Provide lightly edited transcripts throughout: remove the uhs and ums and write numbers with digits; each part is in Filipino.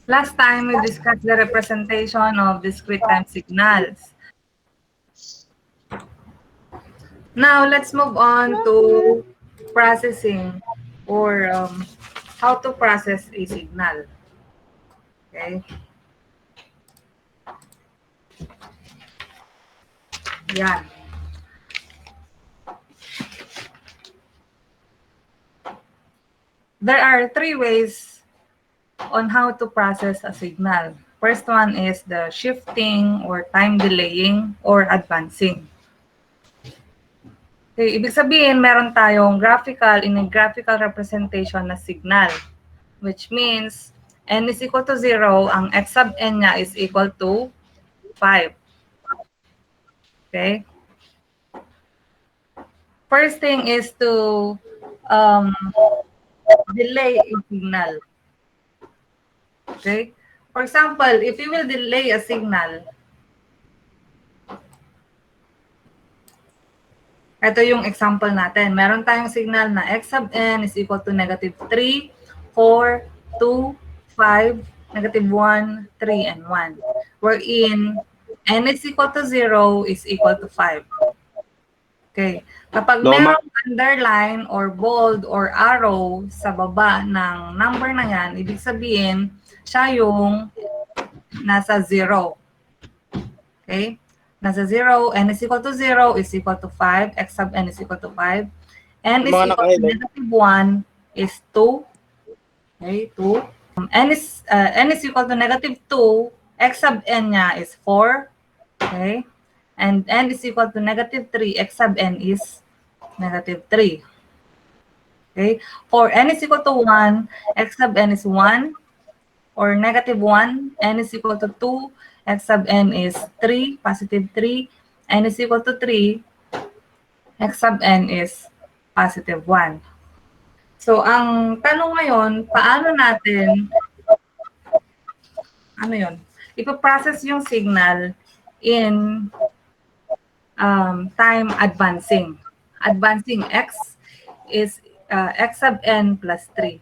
Last time, we discussed the representation of discrete time signals. Now, let's move on to processing or how to process a signal. Okay? Yan. There are three ways on how to process a signal. First one is the shifting or time delaying or advancing. Okay, ibig sabihin, meron tayong graphical in a graphical representation na signal, which means n is equal to 0, ang x sub n niya is equal to 5. Okay? First thing is to delay a signal. Okay? For example, if you will delay a signal, ito yung example natin. Meron tayong signal na x sub n is equal to negative 3, 4, 2, 5, negative 1, 3, and 1. Wherein n is equal to 0 is equal to 5. Okay. Kapag merong underline or bold or arrow sa baba ng number na yan, ibig sabihin, siya yung nasa 0. Okay? Nasa 0, n is equal to 0 is equal to 5, x sub n is equal to 5. N is equal to negative 1 is 2. Okay, 2. N is equal to negative 2, x sub n niya is 4. Okay? And n is equal to negative 3, x sub n is negative 3. Okay? For n is equal to 1, x sub n is 1. Or negative 1, n is equal to 2, x sub n is 3, positive 3. N is equal to 3, x sub n is positive 1. So, ang tanong ngayon, paano natin, ipaprocess yung signal in time advancing. Advancing x is x sub n plus 3.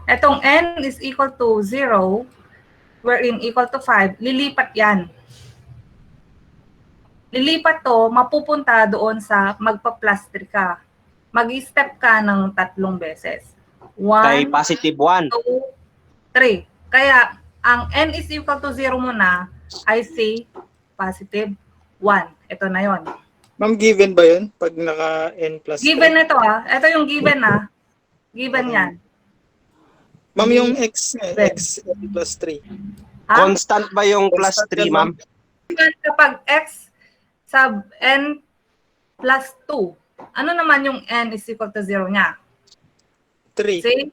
Etong n is equal to 0, wherein equal to 5, lilipat yan. Lilipat to, mapupunta doon sa magpa-plus 3 ka. Mag-step ka ng 3 beses. 1, positive 1. 2, 3. Kaya, ang n is equal to 0 muna, I say positive 1. Ito na yon. Ma'am, given ba yun? Pag naka n plus 3? Given ito Ito yung given Given yan. Ma'am, yung x n plus 3. Constant ba yung plus 3, ma'am? Kapag x sub n plus 2, ano naman yung n is equal to 0 niya? 3. See?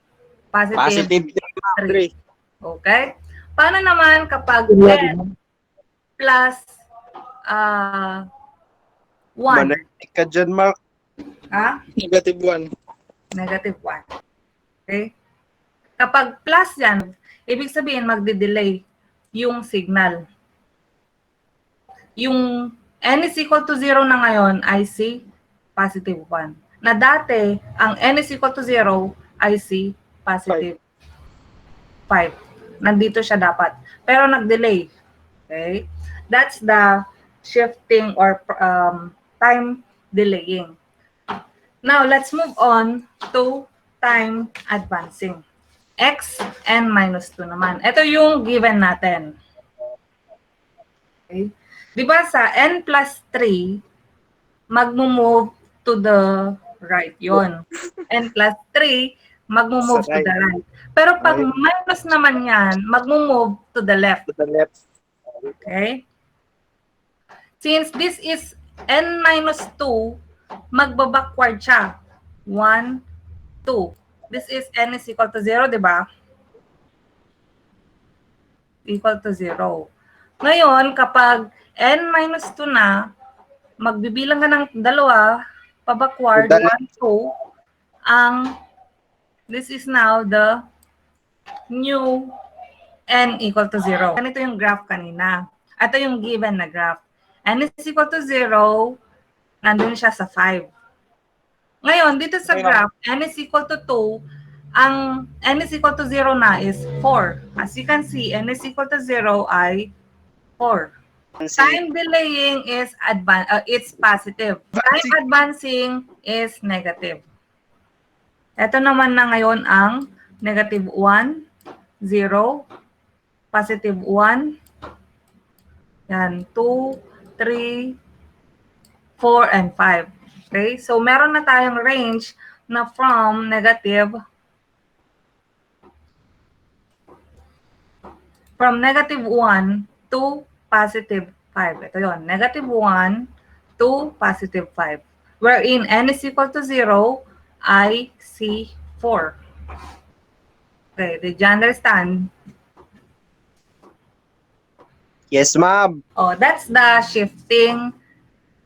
Positive 3. Okay? Paano naman kapag n plus 1? Managtik ka dyan, Mark. Negative 1. Negative 1. Okay? Kapag plus yan, ibig sabihin magde-delay yung signal. Yung n is equal to 0 na ngayon, I see positive 1. Na dati, ang n is equal to 0, I see positive 5. Nandito siya dapat. Pero nag-delay. Okay? That's the shifting or time delaying. Now, let's move on to time advancing. X n minus 2 naman. Ito yung given natin. Okay? Di ba sa n plus 3, mag-move to the right yon. N plus 3, mag-move to the right. Pero pag minus naman yan, mag-move to the left. To the left. Okay? Since this is n minus 2, magba-backward siya. 1, 2. This is n is equal to 0, di ba? Equal to 0. Ngayon, kapag n minus 2 na, magbibilang ka ng dalawa, pa-backward, 1, 2, this is now the new n equal to 0. Ganito yung graph kanina. Ito yung given na graph. N is equal to 0, nandun siya sa 5. Ngayon, dito sa graph, n is equal to 2, Ang n is equal to 0 na is 4. As you can see, n is equal to 0 ay 4. Time delaying is it's positive. Time advancing is negative. Ito naman na ngayon ang negative 1, 0, positive 1, yan, 2, 3, 4, and 5. Okay? So, meron na tayong range na from negative 1 to positive 5. Ito yon, negative 1 to positive 5. Wherein n is equal to 0, I see 4. Okay, did you understand? Yes, ma'am. Oh, that's the shifting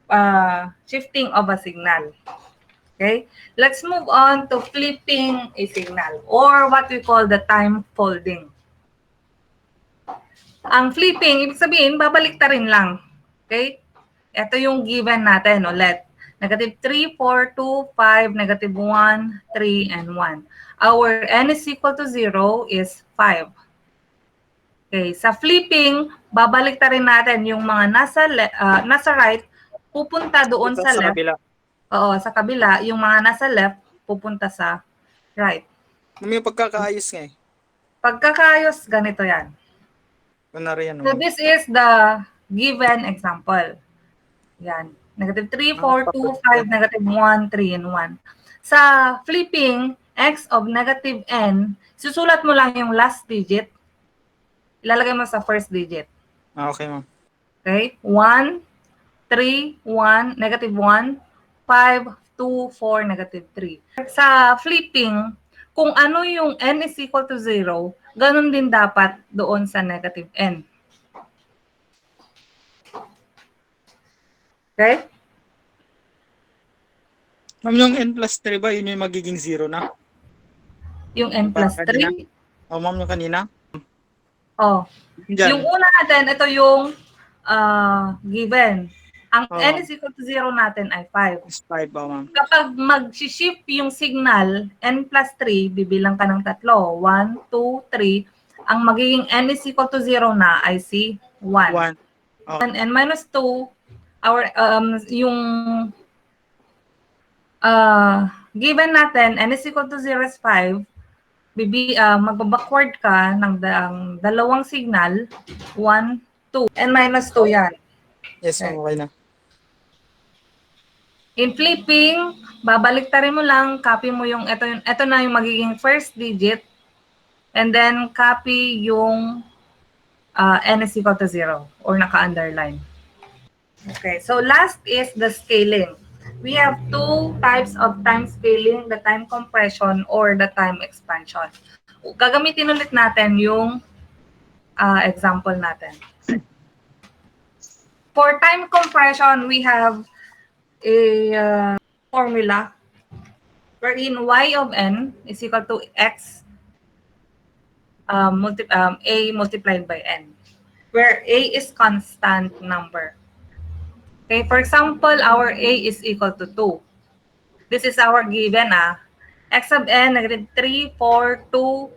of a signal. Okay, let's move on to flipping a signal, or what we call the time folding. Ang flipping, ibig sabihin, babaliktarin lang. Okay? Ito yung given natin ulit. Negative 3, 4, 2, 5, negative 1, 3, and 1. Our n is equal to 0 is 5. Okay, sa flipping, babaliktarin natin yung mga nasa right, pupunta doon sa left. Kabila. Oo, sa kabila, yung mga nasa left, pupunta sa right. Ma'am, yung pagkakaayos nga eh. Pagkakayos, ganito yan. Kunwari yan, So ma'am. this is the given example. Yan. Negative 3, 4, 2, 5, negative 1, 3, and 1. Sa flipping, x of negative n, susulat mo lang yung last digit. Ilalagay mo sa first digit. Okay, ma'am. Okay? 1, 3, 1, negative 1, 5, 2, 4, negative 3. Sa flipping, kung ano yung n is equal to 0, ganun din dapat doon sa negative n. Okay? Ma'am, yung n plus 3 ba, yun yung magiging 0 na? Yung n plus 3. O, ma'am, yung kanina? Oh. Diyan. Yung una natin, ito yung given. Ang n is equal to 0 natin ay 5. Is 5 ba, ma'am? Kapag mag-shift yung signal, n plus 3, bibilang ka ng tatlo. 1, 2, 3. Ang magiging n is equal to 0 na ay si 1. 1. Okay. And minus 2, yung given natin, n is equal to 0 is 5. Magba-backward ka ng dalawang signal, 1, 2, and minus 2 yan. Yes, ma'am, okay na. In flipping, babaliktarin mo lang, copy mo yung, ito na yung magiging first digit, and then copy yung n is equal to 0, or naka-underline. Okay, so last is the scaling. We have two types of time scaling, the time compression or the time expansion. Gagamitin ulit natin yung example natin. For time compression, we have a formula wherein y of n is equal to x a multiplied by n, where a is constant number. Okay, for example, our a is equal to 2. This is our given, x of n, negative 3, 4, 2,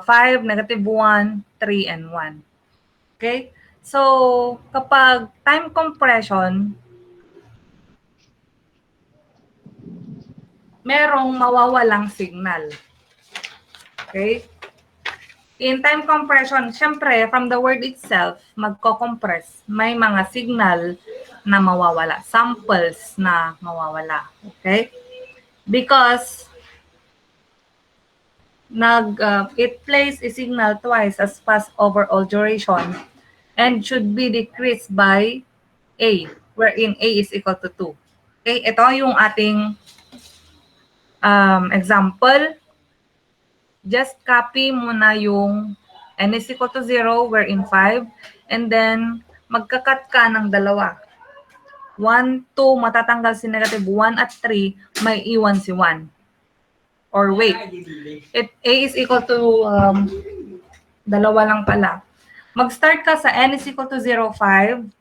5, negative 1, 3, and 1. Okay? So, kapag time compression, merong mawawalang signal. Okay? In time compression, syempre, from the word itself, magko-compress, may mga signal na mawawala, samples na mawawala. Okay? Because it plays a signal twice as fast over all duration and should be decreased by A, wherein A is equal to 2. Okay? Ito yung ating example. Just copy mo na yung n is equal to 0, wherein 5, and then magkakat ka ng dalawa. 1, 2, matatanggal si negative 1 at 3, may iwan si 1. Or wait, A is equal to dalawa lang pala. Mag-start ka sa n is equal to 0, 5,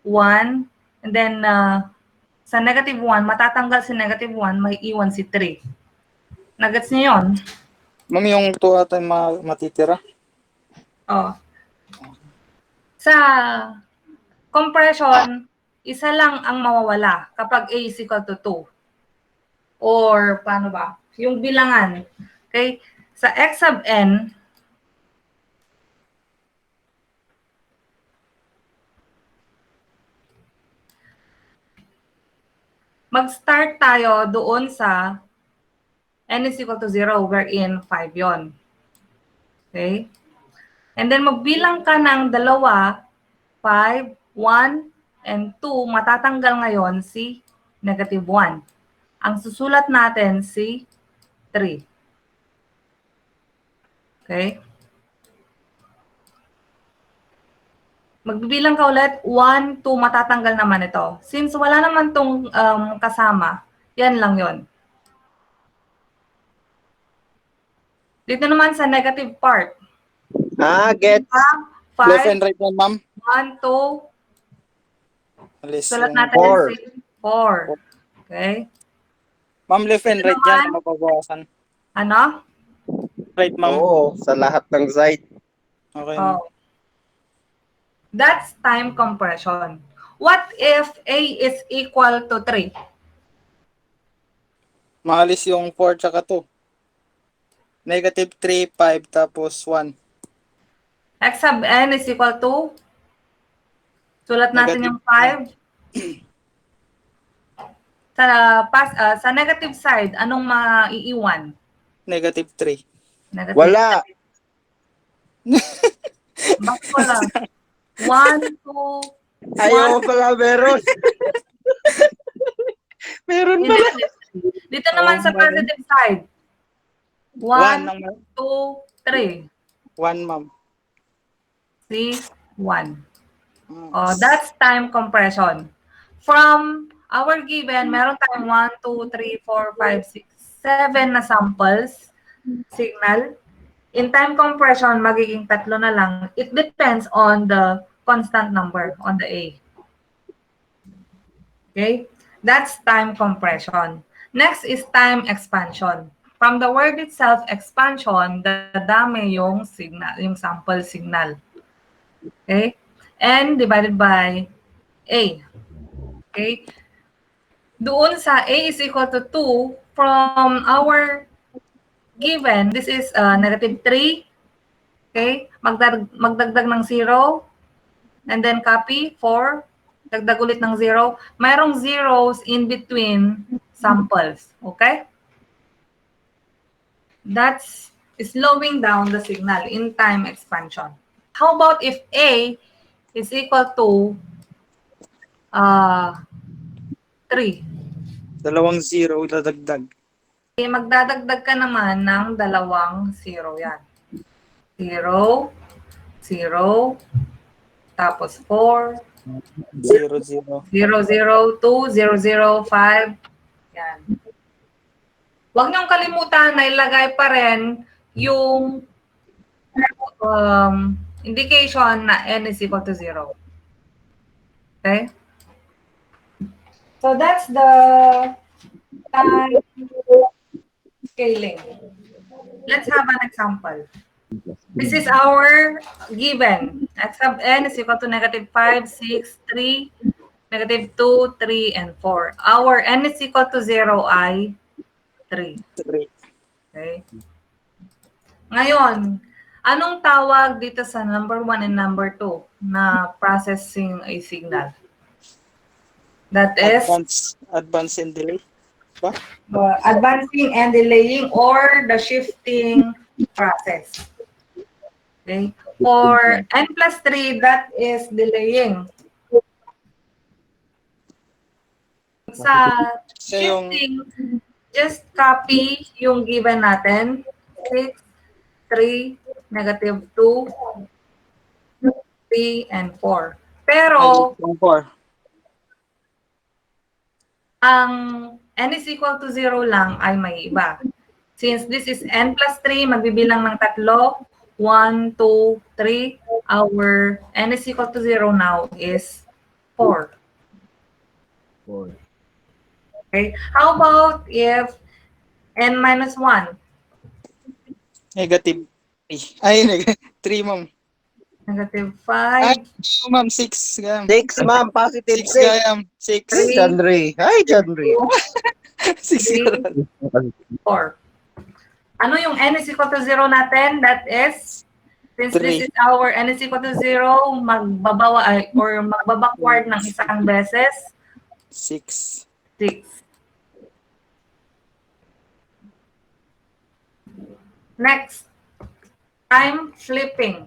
1, and then sa negative 1, matatanggal si negative 1, may iwan si 3. Nagets niyo yun? Ma'am, yung 2 ata yung matitira. Oh. Sa compression, isa lang ang mawawala kapag A is equal to 2. Or paano ba? Yung bilangan. Okay? Sa x sub n, mag-start tayo doon sa n is equal to 0 wherein 5 yon. Okay? And then magbilang ka ng dalawa, 5, 1, and 2. Matatanggal ngayon si negative 1. Ang susulat natin si 3. Okay? Magbibilang ka ulit, 1, 2, matatanggal naman ito. Since wala naman tong kasama, yan lang yon. Dito naman sa negative part. Gets. Left 5, and right yan, ma'am. 1, 2, Alis sulat yung natin 4. si 4. Okay? Ma'am, left and Ito right dyan naman, na mababawasan. ano? Right, ma'am. Oo, sa lahat ng side. Okay, ma'am. Oh. That's time compression. What if A is equal to 3? Maalis yung 4 tsaka 2. Negative 3, 5, tapos 1. X sub n is equal to? Sulat natin Negative yung 5. Sa negative side, anong maiiwan? Negative 3. Negative. Wala. Bakit wala? 1, 2, Ayaw pala meron. Meron Hindi. pala. Dito naman sa positive side. 1 1, ng 2, 3. 1, ma'am. See? 1. Oh, that's time compression. From our given, meron tayong 1, 2, 3, 4, 5, 6, 7 na samples signal. In time compression, magiging 3 na lang. It depends on the constant number on the A. Okay? That's time compression. Next is time expansion. From the word itself, expansion, dadami yung signal, yung sample signal. Okay? N divided by A. Okay? Doon sa A is equal to 2, from our given, this is negative 3. Okay? Magdagdag ng 0. And then copy 4. Dagdag ulit ng 0. Mayroong zeros in between samples. Okay? That's slowing down the signal in time expansion. How about if A is equal to 3? Dalawang 0 dadagdag. Magdadagdag ka naman ng 2 0 yan. 0, 0, tapos 4, 0, 0. 0, 0, 2, 0, 0, 5. Yan. Huwag niyong kalimutan na ilagay pa rin yung indication na n is equal to 0. Okay? So that's the time scaling. Let's have an example. This is our given. X sub n is equal to negative 5, 6, 3, negative 2, 3, and 4. Our n is equal to 0 ay 3. 3. Okay? Ngayon, anong tawag dito sa number 1 and number 2 na processing a signal? That is Advance and delay. Ba? advancing and delaying or the shifting process. Okay? For n plus 3, that is delaying. Sa shifting, just copy yung given natin. 6, 3, negative 2, 3, and 4. Pero, Yung 4. ang n is equal to 0 lang ay may iba. Since this is n plus 3, magbibilang ng 3. 1, 2, 3. Our n is equal to 0 now is 4. Okay. How about if n minus 1. Negative 3. Ay, 3, ma'am. Negative Ay, 5. ma'am, 6. Gayam. 6, ma'am. Positive 6, 6. gayam. 6. Hi, John Ray. Hi, John Ray. 6 3, 4. Ano yung n is equal to 0 natin? That is, since this 3. is our n is equal to 0, or magbabackward ng isang beses, 6. 6. Next, time flipping.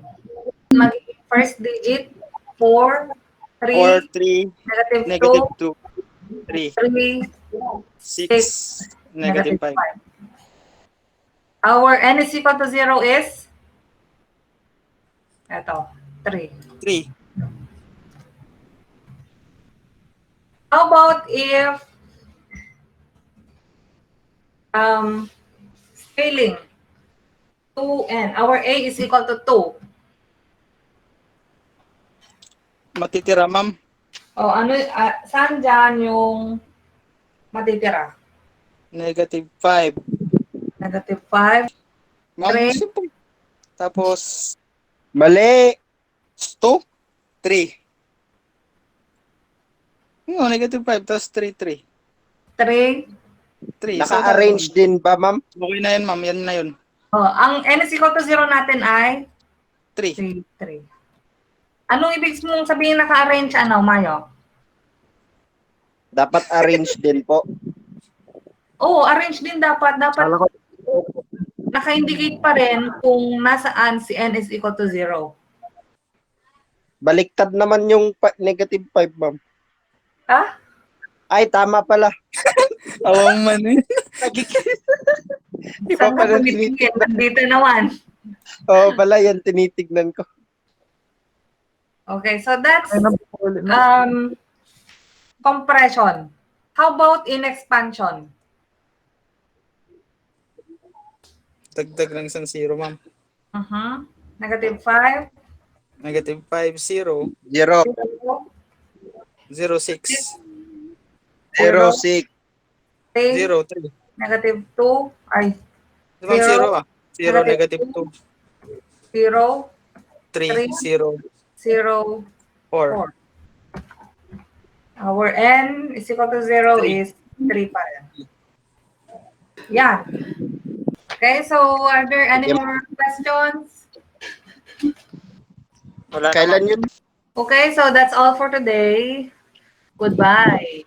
Magiging first digit, 4, 4, 3, 3, negative negative 2, 2, 3, 3, 6, negative 5. 5. Our n is equal to 0 is, eto, 3. 3. How about if scaling 2n, our a is equal to 2. Matitira, ma'am. O ano, saan dyan yung matitira? Negative 5. Negative 5, Ma'am, 3, simple. Tapos, Mali. 2, 3. No, negative 5, tapos 3, 3. 3. 3. Naka-arrange din ba, ma'am? Okay na yun, ma'am. Yan na yun. Ang n is equal to 0 natin ay 3. 3, 3. Anong ibig mong sabihin naka-arrange, Mayo? Dapat arrange din po. Oo, arrange din dapat. Dapat Kala ko, naka-indicate pa rin kung nasaan si n is equal to 0. baliktad naman yung negative 5, ma'am. Ha? Ay, tama pala. Awang man eh. Iba Saan ka pala tumitingin? tinitignan. Dito naman. Oo, pala yan tinitignan ko. Okay, so that's compression. How about in expansion? Dagdag ng isang 0, ma'am. Negative 5, Negative 5, 0, 0, 0, 6, 0, 6. 3, 0, 3. negative 2, ay, Di ba 0 ah? 0, negative 2, 0, 3, 0, 0, 4. 4. Our n is equal to 0 3. is 3 pa rin. Yeah. Okay, so are there any more questions? Wala Kailan naman. yun? Okay, so that's all for today. Goodbye.